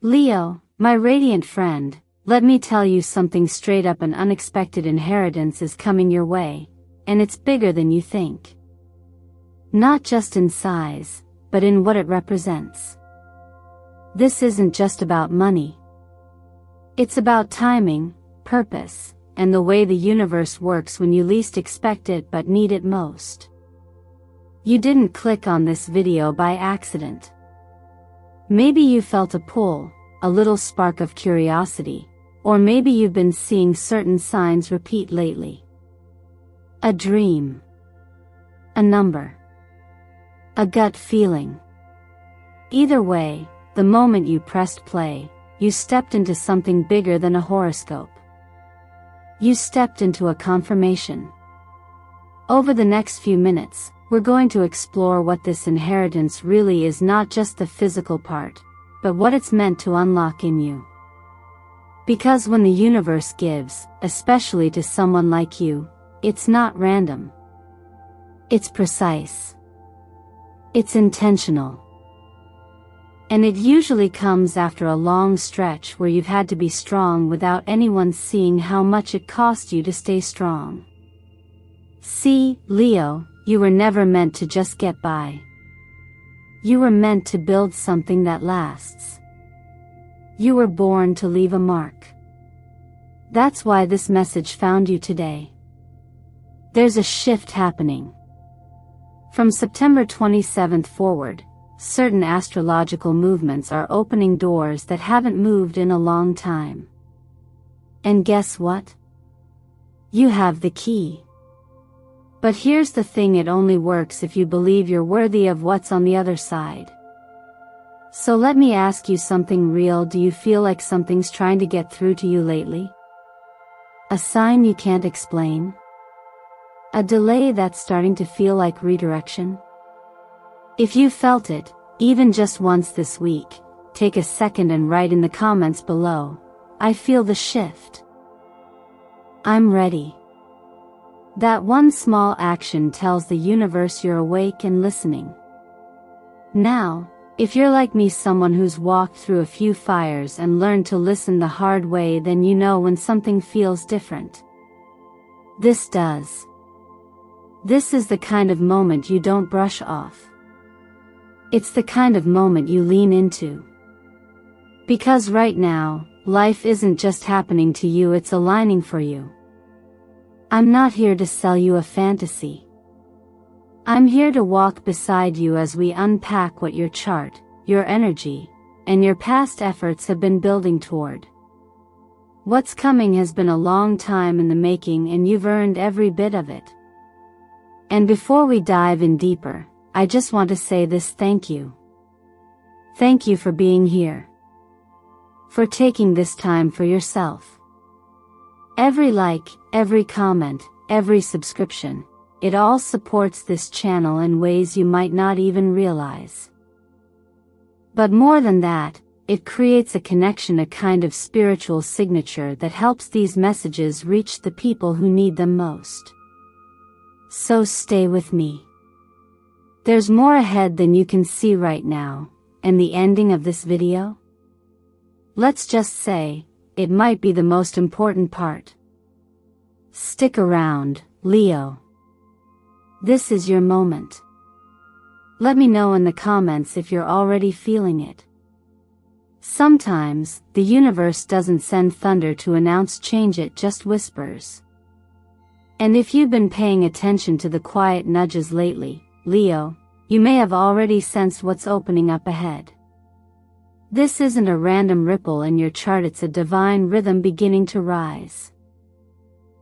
Leo, my radiant friend, let me tell you something straight up. An unexpected inheritance is coming your way, and it's bigger than you think. Not just in size, but in what it represents. This isn't just about money. It's about timing, purpose, and the way the universe works when you least expect it but need it most. You didn't click on this video by accident. Maybe you felt a pull, a little spark of curiosity, or maybe you've been seeing certain signs repeat lately. A dream. A number. A gut feeling. Either way, the moment you pressed play, you stepped into something bigger than a horoscope. You stepped into a confirmation. Over the next few minutes, we're going to explore what this inheritance really is, not just the physical part, but what it's meant to unlock in you. Because when the universe gives, especially to someone like you, it's not random. It's precise. It's intentional. And it usually comes after a long stretch where you've had to be strong without anyone seeing how much it cost you to stay strong. See, Leo, you were never meant to just get by. You were meant to build something that lasts. You were born to leave a mark. That's why this message found you today. There's a shift happening. From September 27th forward, certain astrological movements are opening doors that haven't moved in a long time. And guess what? You have the key. But here's the thing, it only works if you believe you're worthy of what's on the other side. So let me ask you something real. Do you feel like something's trying to get through to you lately? A sign you can't explain? A delay that's starting to feel like redirection? If you felt it, even just once this week, take a second and write in the comments below, I feel the shift. I'm ready. That one small action tells the universe you're awake and listening. Now, if you're like me, someone who's walked through a few fires and learned to listen the hard way, then you know when something feels different. This does. This is the kind of moment you don't brush off. It's the kind of moment you lean into. Because right now, life isn't just happening to you, it's aligning for you. I'm not here to sell you a fantasy. I'm here to walk beside you as we unpack what your chart, your energy, and your past efforts have been building toward. What's coming has been a long time in the making, and you've earned every bit of it. And before we dive in deeper, I just want to say this: thank you. Thank you for being here. For taking this time for yourself. Every like, every comment, every subscription, it all supports this channel in ways you might not even realize. But more than that, it creates a connection, a kind of spiritual signature that helps these messages reach the people who need them most. So stay with me. There's more ahead than you can see right now, and the ending of this video? Let's just say, it might be the most important part. Stick around, Leo. This is your moment. Let me know in the comments if you're already feeling it. Sometimes, the universe doesn't send thunder to announce change, it just whispers. And if you've been paying attention to the quiet nudges lately, Leo, you may have already sensed what's opening up ahead. This isn't a random ripple in your chart, it's a divine rhythm beginning to rise.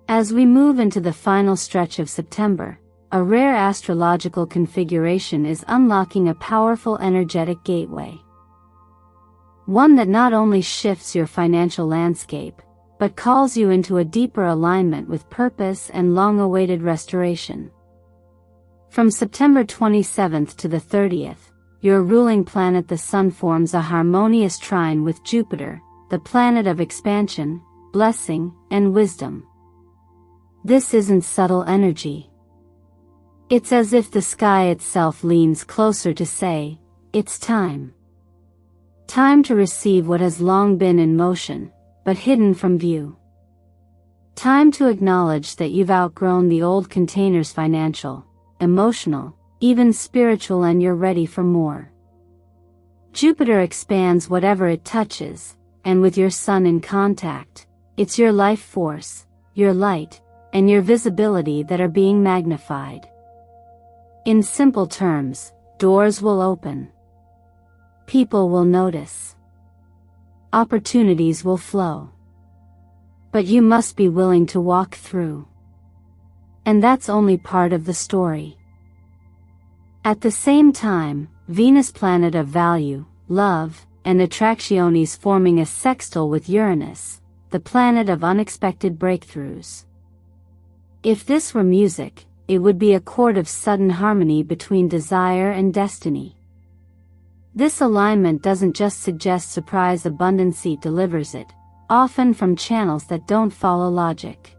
As we move into the final stretch of September, a rare astrological configuration is unlocking a powerful energetic gateway. One that not only shifts your financial landscape, but calls you into a deeper alignment with purpose and long-awaited restoration. From September 27th to the 30th, your ruling planet the Sun forms a harmonious trine with Jupiter, the planet of expansion, blessing, and wisdom. This isn't subtle energy. It's as if the sky itself leans closer to say, it's time. Time to receive what has long been in motion, but hidden from view. Time to acknowledge that you've outgrown the old containers, financial, emotional, even spiritual, and you're ready for more. Jupiter expands whatever it touches, and with your sun in contact, it's your life force, your light, and your visibility that are being magnified. In simple terms, doors will open. People will notice. Opportunities will flow. But you must be willing to walk through. And that's only part of the story. At the same time, Venus, planet of value, love, and attraction, is forming a sextile with Uranus, the planet of unexpected breakthroughs. If this were music, it would be a chord of sudden harmony between desire and destiny. This alignment doesn't just suggest surprise abundance, it delivers it, often from channels that don't follow logic.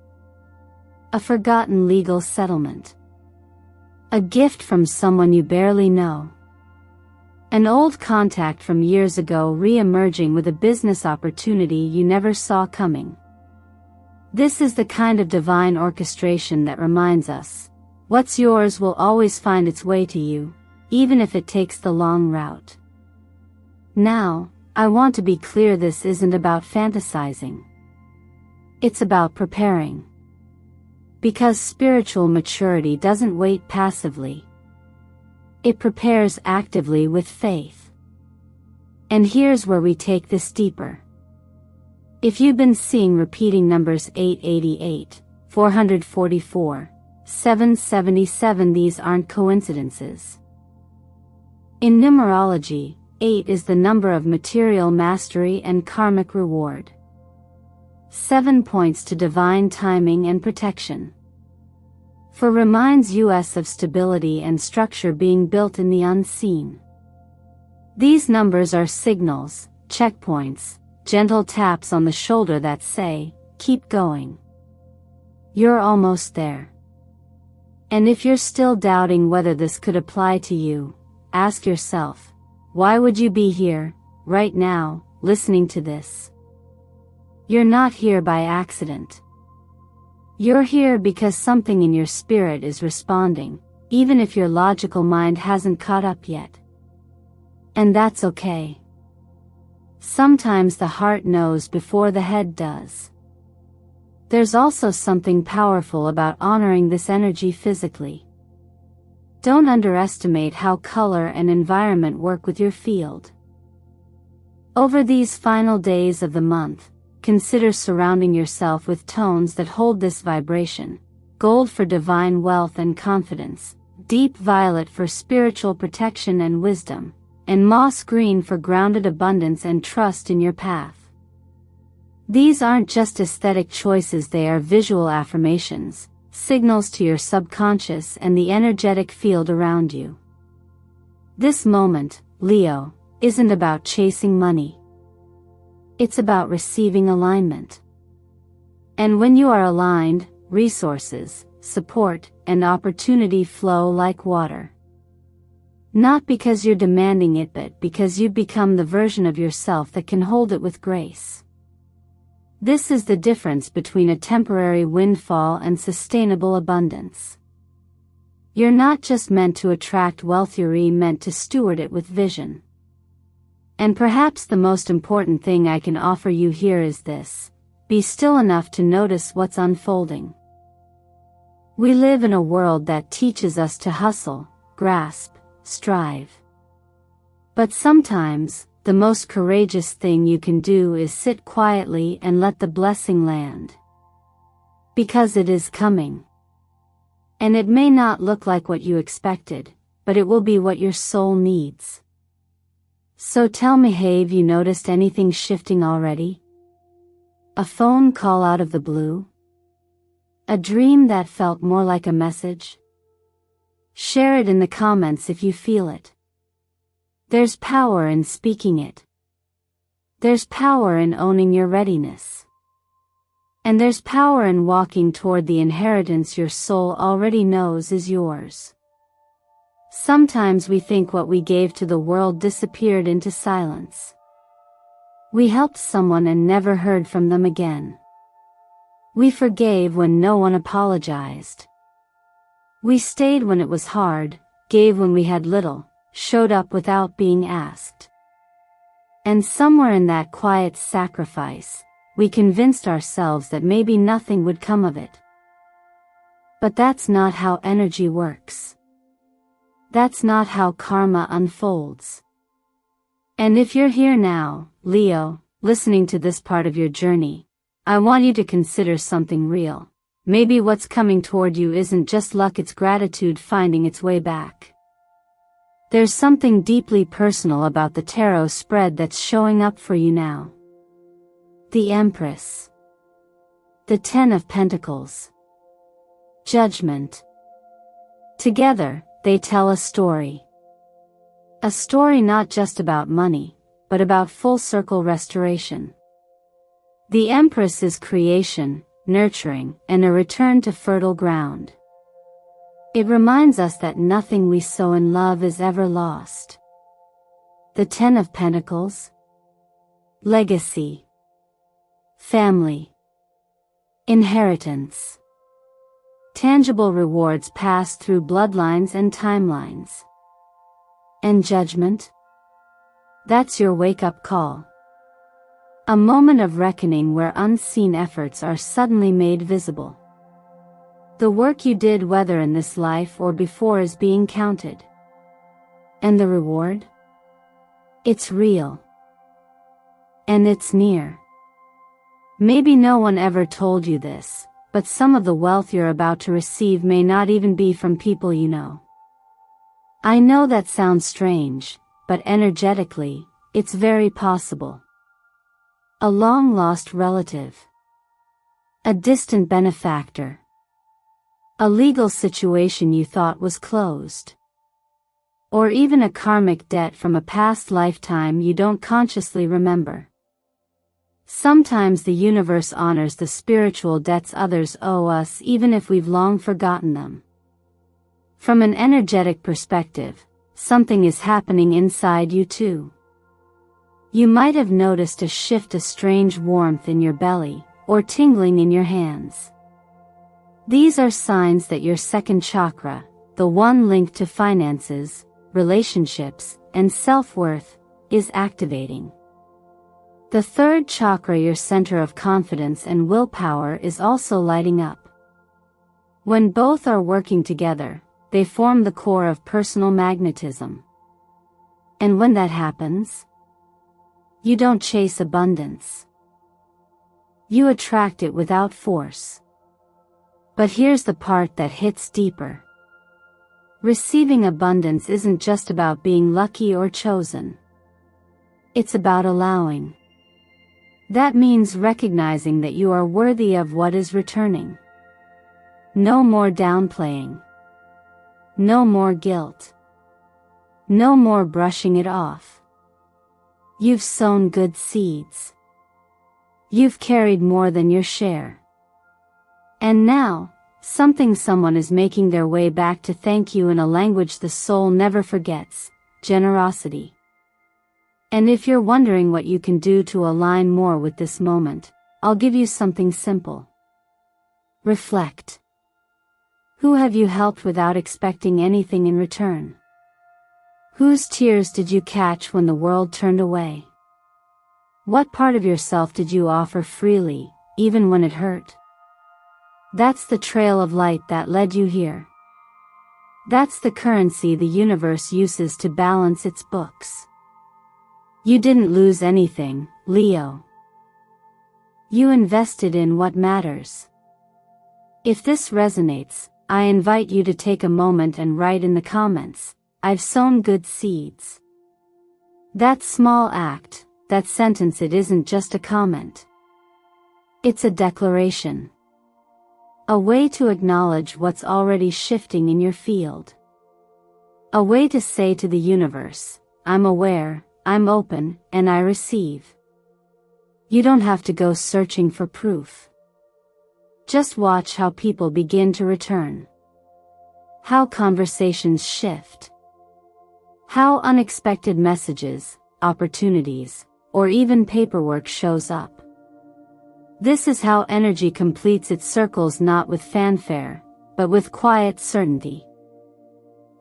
A forgotten legal settlement. A gift from someone you barely know. An old contact from years ago re-emerging with a business opportunity you never saw coming. This is the kind of divine orchestration that reminds us, what's yours will always find its way to you, even if it takes the long route. Now, I want to be clear, this isn't about fantasizing. It's about preparing. Because spiritual maturity doesn't wait passively. It prepares actively with faith. And here's where we take this deeper. If you've been seeing repeating numbers 888, 444, 777, these aren't coincidences. In numerology, 8 is the number of material mastery and karmic reward. 7 points to divine timing and protection. 4 reminds us of stability and structure being built in the unseen. These numbers are signals, checkpoints, gentle taps on the shoulder that say, keep going. You're almost there. And if you're still doubting whether this could apply to you, ask yourself, why would you be here, right now, listening to this? You're not here by accident. You're here because something in your spirit is responding, even if your logical mind hasn't caught up yet. And that's okay. Sometimes the heart knows before the head does. There's also something powerful about honoring this energy physically. Don't underestimate how color and environment work with your field. Over these final days of the month, consider surrounding yourself with tones that hold this vibration: gold for divine wealth and confidence, deep violet for spiritual protection and wisdom, and moss green for grounded abundance and trust in your path. These aren't just aesthetic choices, they are visual affirmations, signals to your subconscious and the energetic field around you. This moment, Leo, isn't about chasing money. It's about receiving alignment. And when you are aligned, resources, support, and opportunity flow like water. Not because you're demanding it, but because you've become the version of yourself that can hold it with grace. This is the difference between a temporary windfall and sustainable abundance. You're not just meant to attract wealth, you're meant to steward it with vision. And perhaps the most important thing I can offer you here is this: be still enough to notice what's unfolding. We live in a world that teaches us to hustle, grasp, strive. But sometimes, the most courageous thing you can do is sit quietly and let the blessing land. Because it is coming. And it may not look like what you expected, but it will be what your soul needs. So tell me, have you noticed anything shifting already? A phone call out of the blue? A dream that felt more like a message? Share it in the comments if you feel it. There's power in speaking it. There's power in owning your readiness. And there's power in walking toward the inheritance your soul already knows is yours. Sometimes we think what we gave to the world disappeared into silence. We helped someone and never heard from them again. We forgave when no one apologized. We stayed when it was hard, gave when we had little, showed up without being asked. And somewhere in that quiet sacrifice, we convinced ourselves that maybe nothing would come of it. But that's not how energy works. That's not how karma unfolds. And if you're here now, Leo, listening to this part of your journey, I want you to consider something real. Maybe what's coming toward you isn't just luck, it's gratitude finding its way back. There's something deeply personal about the tarot spread that's showing up for you now. The Empress. The Ten of Pentacles. Judgment. Together, they tell a story. A story not just about money, but about full circle restoration. The Empress is creation, nurturing, and a return to fertile ground. It reminds us that nothing we sow in love is ever lost. The Ten of Pentacles. Legacy. Family. Inheritance. Tangible rewards passed through bloodlines and timelines. And judgment? That's your wake-up call. A moment of reckoning where unseen efforts are suddenly made visible. The work you did, whether in this life or before, is being counted. And the reward? It's real. And it's near. Maybe no one ever told you this, but some of the wealth you're about to receive may not even be from people you know. I know that sounds strange, but energetically, it's very possible. A long-lost relative. A distant benefactor. A legal situation you thought was closed. Or even a karmic debt from a past lifetime you don't consciously remember. Sometimes the universe honors the spiritual debts others owe us even if we've long forgotten them. From an energetic perspective, something is happening inside you too. You might have noticed a shift, a strange warmth in your belly, or tingling in your hands. These are signs that your second chakra, the one linked to finances, relationships, and self-worth, is activating. The third chakra, your center of confidence and willpower, is also lighting up. When both are working together, they form the core of personal magnetism. And when that happens, you don't chase abundance. You attract it without force. But here's the part that hits deeper. Receiving abundance isn't just about being lucky or chosen. It's about allowing. That means recognizing that you are worthy of what is returning. No more downplaying. No more guilt. No more brushing it off. You've sown good seeds. You've carried more than your share. And now, someone is making their way back to thank you in a language the soul never forgets: generosity. And if you're wondering what you can do to align more with this moment, I'll give you something simple. Reflect. Who have you helped without expecting anything in return? Whose tears did you catch when the world turned away? What part of yourself did you offer freely, even when it hurt? That's the trail of light that led you here. That's the currency the universe uses to balance its books. You didn't lose anything, Leo. You invested in what matters. If this resonates, I invite you to take a moment and write in the comments, "I've sown good seeds." That small act, that sentence, it isn't just a comment. It's a declaration. A way to acknowledge what's already shifting in your field. A way to say to the universe, "I'm aware, I'm open, and I receive." You don't have to go searching for proof. Just watch how people begin to return. How conversations shift. How unexpected messages, opportunities, or even paperwork shows up. This is how energy completes its circles, not with fanfare, but with quiet certainty.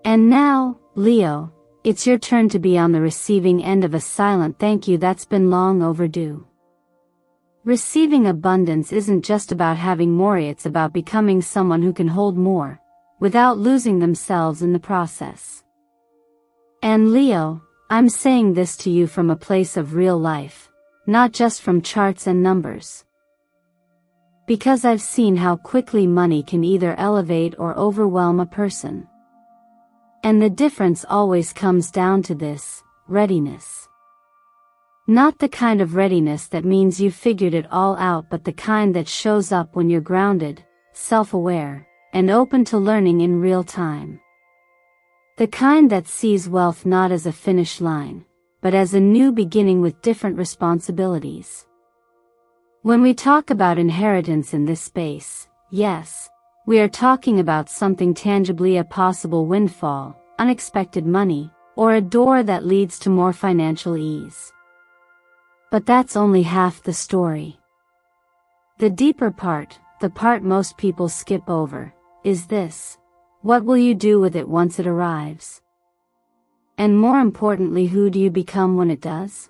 And now, Leo, it's your turn to be on the receiving end of a silent thank you that's been long overdue. Receiving abundance isn't just about having more, it's about becoming someone who can hold more, without losing themselves in the process. And Leo, I'm saying this to you from a place of real life, not just from charts and numbers. Because I've seen how quickly money can either elevate or overwhelm a person. And the difference always comes down to this: readiness. Not the kind of readiness that means you've figured it all out, but the kind that shows up when you're grounded, self-aware, and open to learning in real time. The kind that sees wealth not as a finish line, but as a new beginning with different responsibilities. When we talk about inheritance in this space, yes, we are talking about something tangibly: a possible windfall, unexpected money, or a door that leads to more financial ease. But that's only half the story. The deeper part, the part most people skip over, is this: what will you do with it once it arrives? And more importantly, who do you become when it does?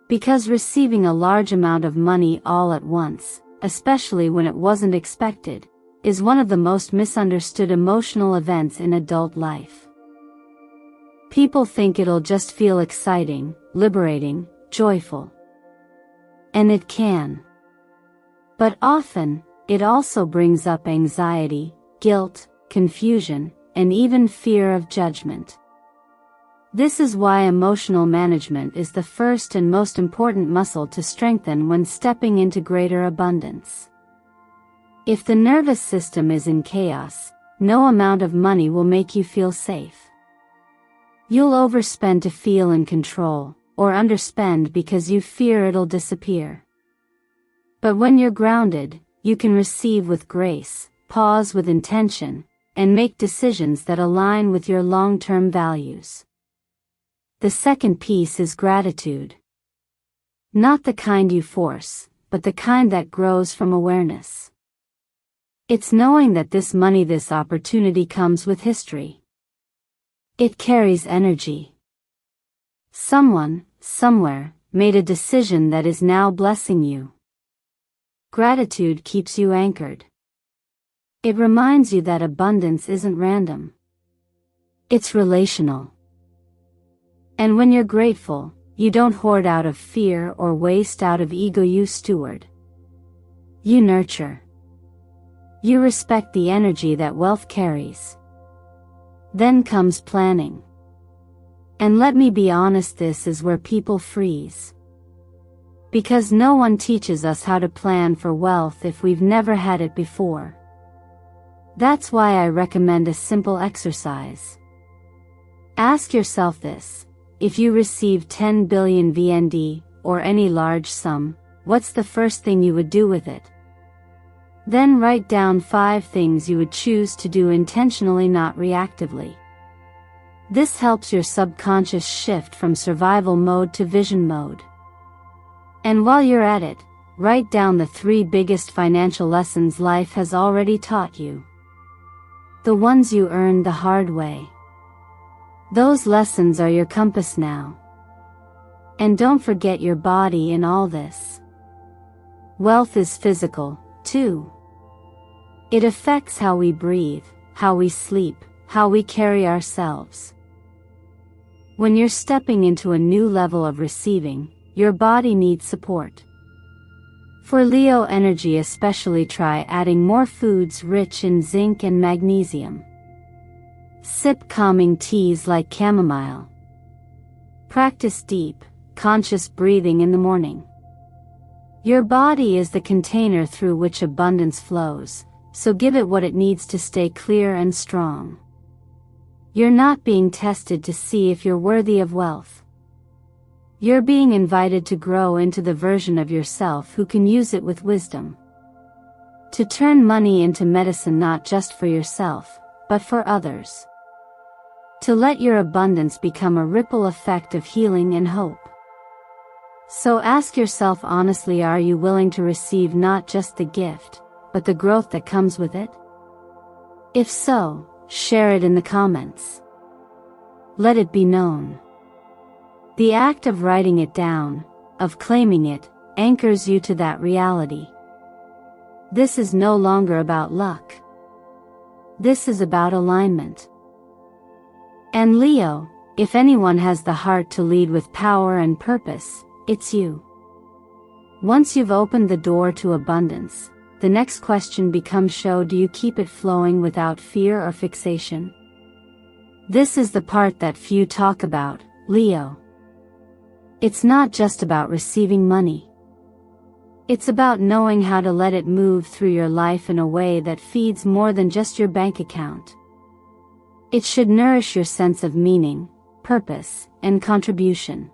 Because receiving a large amount of money all at once, especially when it wasn't expected, is one of the most misunderstood emotional events in adult life. People think it'll just feel exciting, liberating, joyful. And it can. But often, it also brings up anxiety, guilt, confusion, and even fear of judgment. This is why emotional management is the first and most important muscle to strengthen when stepping into greater abundance. If the nervous system is in chaos, no amount of money will make you feel safe. You'll overspend to feel in control, or underspend because you fear it'll disappear. But when you're grounded, you can receive with grace, pause with intention, and make decisions that align with your long-term values. The second piece is gratitude. Not the kind you force, but the kind that grows from awareness. It's knowing that this money, this opportunity comes with history. It carries energy. Someone, somewhere, made a decision that is now blessing you. Gratitude keeps you anchored. It reminds you that abundance isn't random. It's relational. And when you're grateful, you don't hoard out of fear or waste out of ego, you steward. You nurture. You respect the energy that wealth carries. Then comes planning. And let me be honest, this is where people freeze. Because no one teaches us how to plan for wealth if we've never had it before. That's why I recommend a simple exercise. Ask yourself this: if you received 10 billion VND, or any large sum, what's the first thing you would do with it? Then write down 5 things you would choose to do intentionally, not reactively. This helps your subconscious shift from survival mode to vision mode. And while you're at it, write down the 3 biggest financial lessons life has already taught you. The ones you earned the hard way. Those lessons are your compass now. And don't forget your body in all this. Wealth is physical, too. It affects how we breathe, how we sleep, how we carry ourselves. When you're stepping into a new level of receiving, your body needs support. For Leo energy especially, try adding more foods rich in zinc and magnesium. Sip calming teas like chamomile. Practice deep, conscious breathing in the morning. Your body is the container through which abundance flows, so give it what it needs to stay clear and strong. You're not being tested to see if you're worthy of wealth. You're being invited to grow into the version of yourself who can use it with wisdom. To turn money into medicine, not just for yourself, but for others. To let your abundance become a ripple effect of healing and hope. So ask yourself honestly, are you willing to receive not just the gift, but the growth that comes with it? If so, share it in the comments. Let it be known. The act of writing it down, of claiming it, anchors you to that reality. This is no longer about luck. This is about alignment. And Leo, if anyone has the heart to lead with power and purpose, it's you. Once you've opened the door to abundance, the next question becomes, do you keep it flowing without fear or fixation? This is the part that few talk about, Leo. It's not just about receiving money. It's about knowing how to let it move through your life in a way that feeds more than just your bank account. It should nourish your sense of meaning, purpose, and contribution.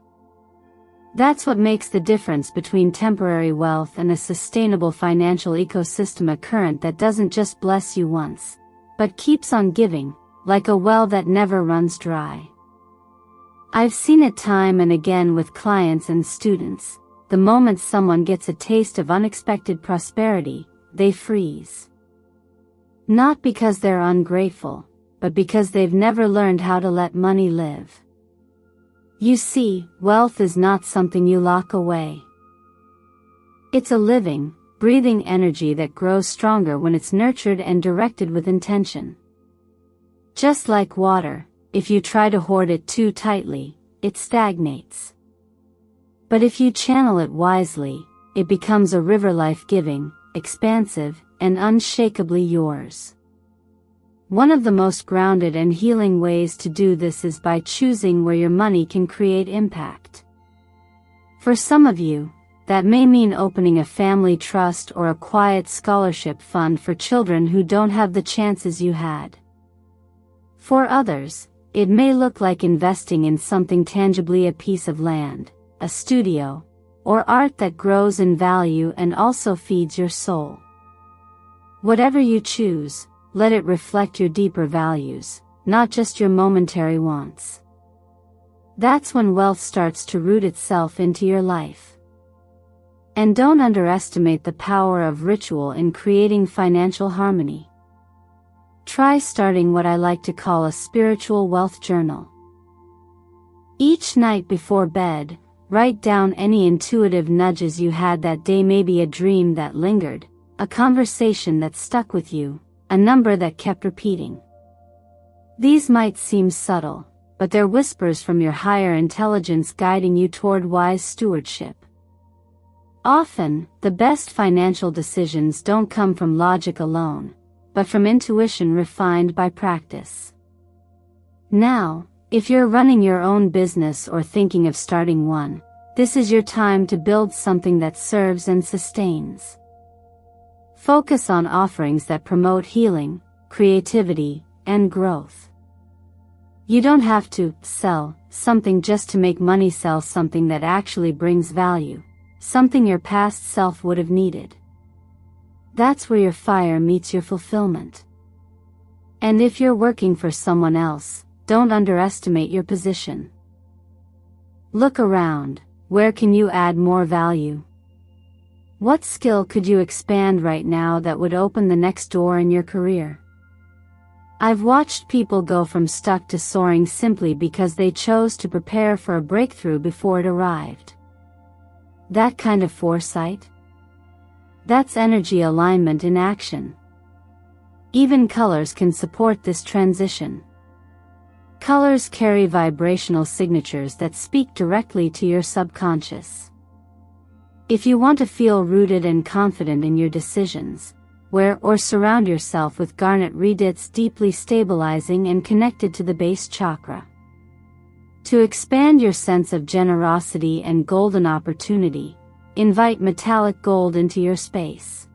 That's what makes the difference between temporary wealth and a sustainable financial ecosystem, a current that doesn't just bless you once, but keeps on giving, like a well that never runs dry. I've seen it time and again with clients and students. The moment someone gets a taste of unexpected prosperity, they freeze. Not because they're ungrateful, but because they've never learned how to let money live. You see, wealth is not something you lock away. It's a living, breathing energy that grows stronger when it's nurtured and directed with intention. Just like water, if you try to hoard it too tightly, it stagnates. But if you channel it wisely, it becomes a river, life-giving, expansive, and unshakably yours. One of the most grounded and healing ways to do this is by choosing where your money can create impact. For some of you, that may mean opening a family trust or a quiet scholarship fund for children who don't have the chances you had. For others, it may look like investing in something tangibly, a piece of land, a studio, or art that grows in value and also feeds your soul. Whatever you choose, let it reflect your deeper values, not just your momentary wants. That's when wealth starts to root itself into your life. And don't underestimate the power of ritual in creating financial harmony. Try starting what I like to call a spiritual wealth journal. Each night before bed, write down any intuitive nudges you had that day, maybe a dream that lingered, a conversation that stuck with you, a number that kept repeating. These might seem subtle, but they're whispers from your higher intelligence guiding you toward wise stewardship. Often, the best financial decisions don't come from logic alone, but from intuition refined by practice. Now, if you're running your own business or thinking of starting one, this is your time to build something that serves and sustains. Focus on offerings that promote healing, creativity, and growth. You don't have to sell something just to make money. Sell something that actually brings value, something your past self would have needed. That's where your fire meets your fulfillment. And if you're working for someone else, don't underestimate your position. Look around. Where can you add more value? What skill could you expand right now that would open the next door in your career? I've watched people go from stuck to soaring simply because they chose to prepare for a breakthrough before it arrived. That kind of foresight? That's energy alignment in action. Even colors can support this transition. Colors carry vibrational signatures that speak directly to your subconscious. If you want to feel rooted and confident in your decisions, wear or surround yourself with garnet reed. It's deeply stabilizing and connected to the base chakra. To expand your sense of generosity and golden opportunity, invite metallic gold into your space.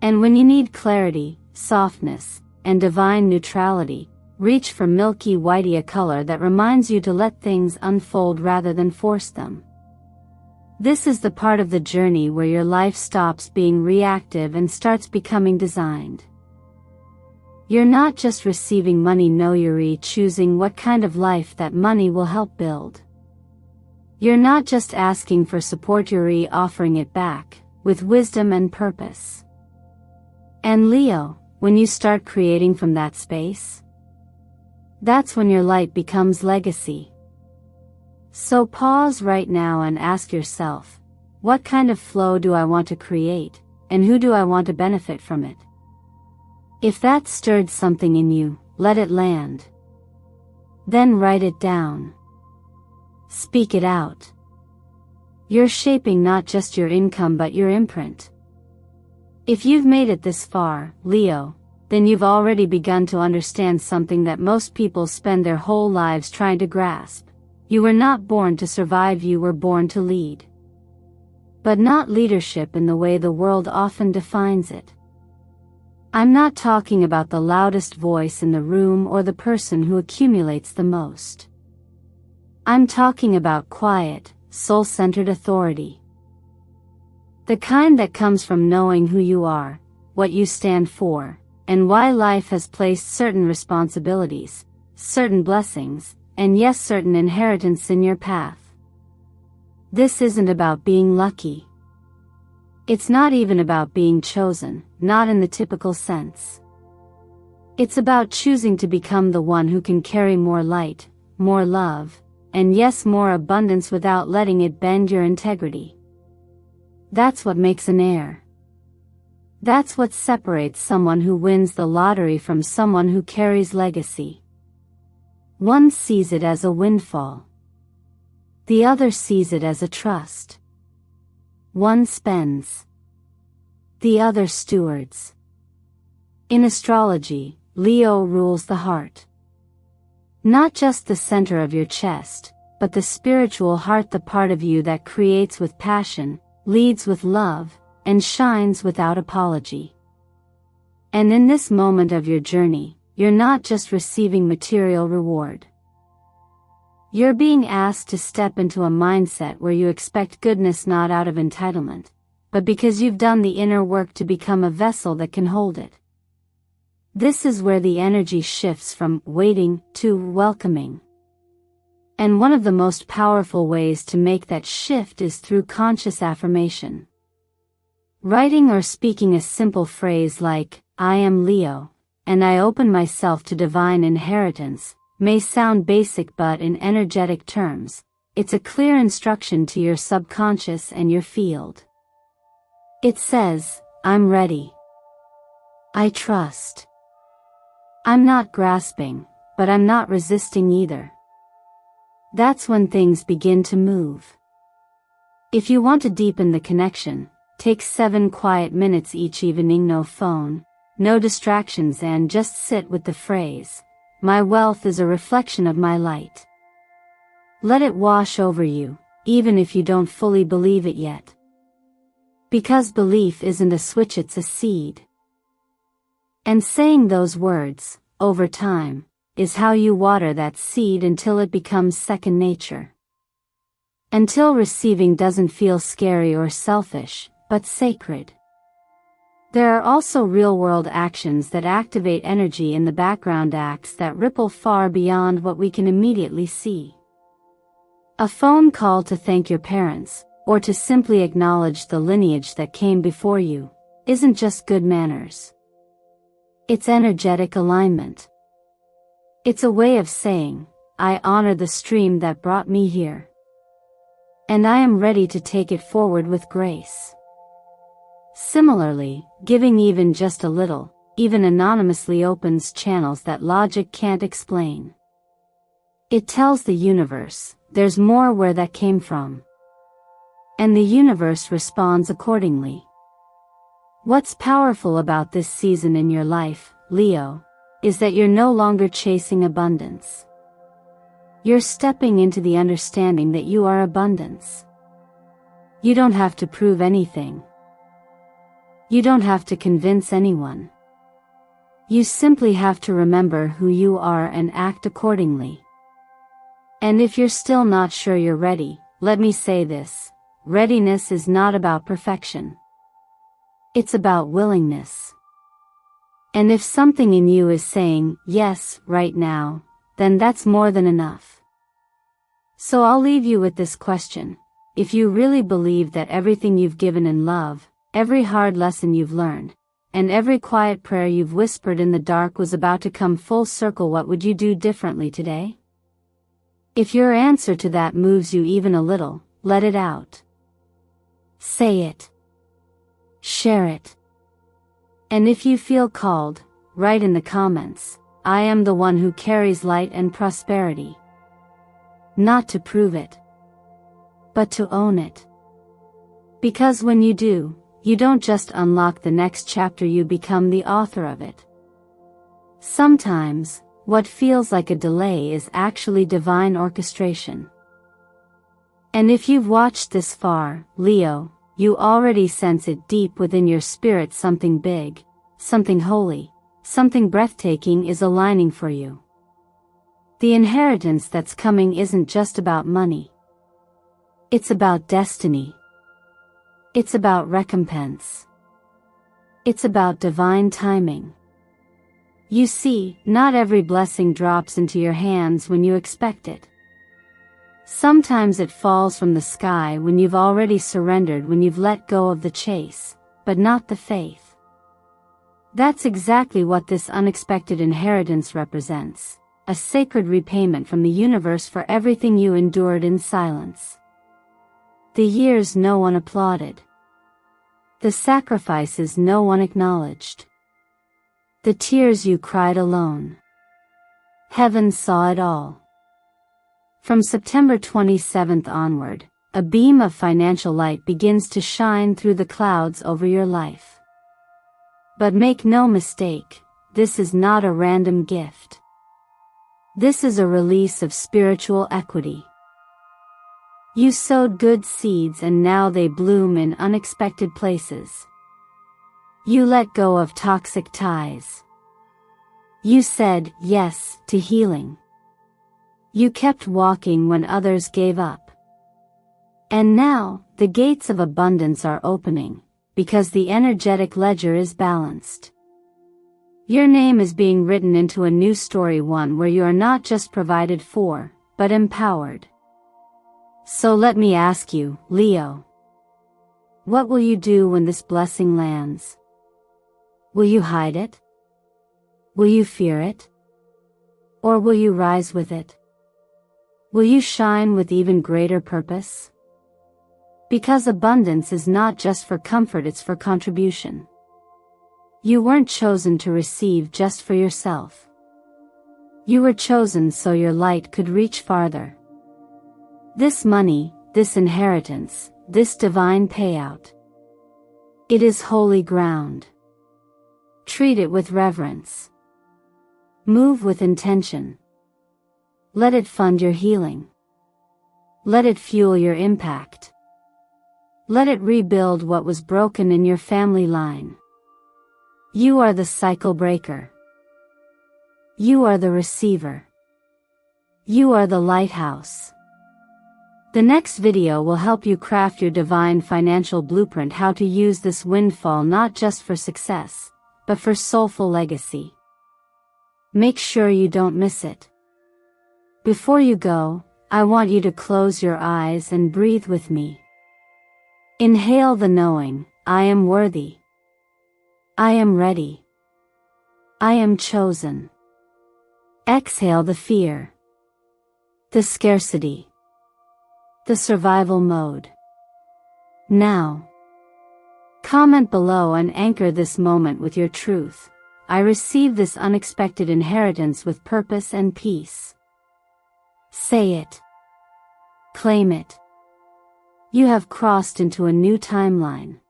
And when you need clarity, softness, and divine neutrality, reach for milky whitey, a color that reminds you to let things unfold rather than force them. This is the part of the journey where your life stops being reactive and starts becoming designed. You're not just receiving money, no, you're choosing what kind of life that money will help build. You're not just asking for support, you're offering it back, with wisdom and purpose. And Leo, when you start creating from that space, that's when your light becomes legacy. So pause right now and ask yourself, what kind of flow do I want to create, and who do I want to benefit from it? If that stirred something in you, let it land. Then write it down. Speak it out. You're shaping not just your income but your imprint. If you've made it this far, Leo, then you've already begun to understand something that most people spend their whole lives trying to grasp. You were not born to survive, you were born to lead. But not leadership in the way the world often defines it. I'm not talking about the loudest voice in the room or the person who accumulates the most. I'm talking about quiet, soul-centered authority. The kind that comes from knowing who you are, what you stand for, and why life has placed certain responsibilities, certain blessings, and yes, certain inheritance in your path. This isn't about being lucky. It's not even about being chosen, not in the typical sense. It's about choosing to become the one who can carry more light, more love, and yes, more abundance without letting it bend your integrity. That's what makes an heir. That's what separates someone who wins the lottery from someone who carries legacy. One sees it as a windfall. The other sees it as a trust. One spends. The other stewards. In astrology, Leo rules the heart. Not just the center of your chest, but the spiritual heart, the part of you that creates with passion, leads with love, and shines without apology. And in this moment of your journey, you're not just receiving material reward. You're being asked to step into a mindset where you expect goodness not out of entitlement, but because you've done the inner work to become a vessel that can hold it. This is where the energy shifts from waiting to welcoming. And one of the most powerful ways to make that shift is through conscious affirmation. Writing or speaking a simple phrase like, I am Leo, and I open myself to divine inheritance, may sound basic, but in energetic terms, it's a clear instruction to your subconscious and your field. It says, I'm ready. I trust. I'm not grasping, but I'm not resisting either. That's when things begin to move. If you want to deepen the connection, take 7 quiet minutes each evening, no phone, no distractions, and just sit with the phrase, my wealth is a reflection of my light. Let it wash over you, even if you don't fully believe it yet. Because belief isn't a switch, it's a seed. And saying those words, over time, is how you water that seed until it becomes second nature. Until receiving doesn't feel scary or selfish, but sacred. There are also real-world actions that activate energy in the background, acts that ripple far beyond what we can immediately see. A phone call to thank your parents, or to simply acknowledge the lineage that came before you, isn't just good manners. It's energetic alignment. It's a way of saying, I honor the stream that brought me here. And I am ready to take it forward with grace. Similarly, giving even just a little, even anonymously, opens channels that logic can't explain. It tells the universe, there's more where that came from. And the universe responds accordingly. What's powerful about this season in your life, Leo, is that you're no longer chasing abundance. You're stepping into the understanding that you are abundance. You don't have to prove anything. You don't have to convince anyone. You simply have to remember who you are and act accordingly. And if you're still not sure you're ready, let me say this, readiness is not about perfection. It's about willingness. And if something in you is saying, yes, right now, then that's more than enough. So I'll leave you with this question. If you really believe that everything you've given in love, every hard lesson you've learned, and every quiet prayer you've whispered in the dark was about to come full circle, what would you do differently today? If your answer to that moves you even a little, let it out. Say it. Share it. And if you feel called, write in the comments, I am the one who carries light and prosperity. Not to prove it, but to own it. Because when you do, you don't just unlock the next chapter, you become the author of it. Sometimes, what feels like a delay is actually divine orchestration. And if you've watched this far, Leo, you already sense it deep within your spirit. Something big, something holy, something breathtaking is aligning for you. The inheritance that's coming isn't just about money. It's about destiny. It's about recompense. It's about divine timing. You see, not every blessing drops into your hands when you expect it. Sometimes it falls from the sky when you've already surrendered, when you've let go of the chase, but not the faith. That's exactly what this unexpected inheritance represents, a sacred repayment from the universe for everything you endured in silence. The years no one applauded. The sacrifices no one acknowledged. The tears you cried alone. Heaven saw it all. From September 27th onward, a beam of financial light begins to shine through the clouds over your life. But make no mistake, this is not a random gift. This is a release of spiritual equity. You sowed good seeds and now they bloom in unexpected places. You let go of toxic ties. You said yes to healing. You kept walking when others gave up. And now, the gates of abundance are opening, because the energetic ledger is balanced. Your name is being written into a new story, one where you are not just provided for, but empowered. So let me ask you, Leo. What will you do when this blessing lands? Will you hide it? Will you fear it? Or will you rise with it? Will you shine with even greater purpose? Because abundance is not just for comfort, it's for contribution. You weren't chosen to receive just for yourself. You were chosen so your light could reach farther. This money, this inheritance, this divine payout. It is holy ground. Treat it with reverence. Move with intention. Let it fund your healing. Let it fuel your impact. Let it rebuild what was broken in your family line. You are the cycle breaker. You are the receiver. You are the lighthouse. The next video will help you craft your divine financial blueprint, how to use this windfall not just for success, but for soulful legacy. Make sure you don't miss it. Before you go, I want you to close your eyes and breathe with me. Inhale the knowing, I am worthy. I am ready. I am chosen. Exhale the fear, the scarcity, the survival mode. Now, comment below and anchor this moment with your truth. I receive this unexpected inheritance with purpose and peace. Say it. Claim it. You have crossed into a new timeline.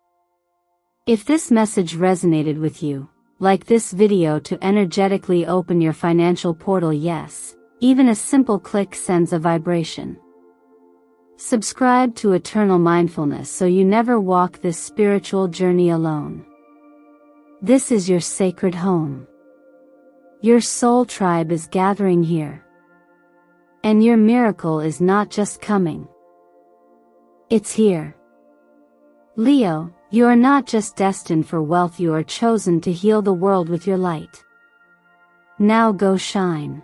If this message resonated with you, like this video to energetically open your financial portal. Yes, even a simple click sends a vibration. Subscribe to Eternal Mindfulness so you never walk this spiritual journey alone. This is your sacred home. Your soul tribe is gathering here. And your miracle is not just coming. It's here. Leo, you are not just destined for wealth, you are chosen to heal the world with your light. Now go shine.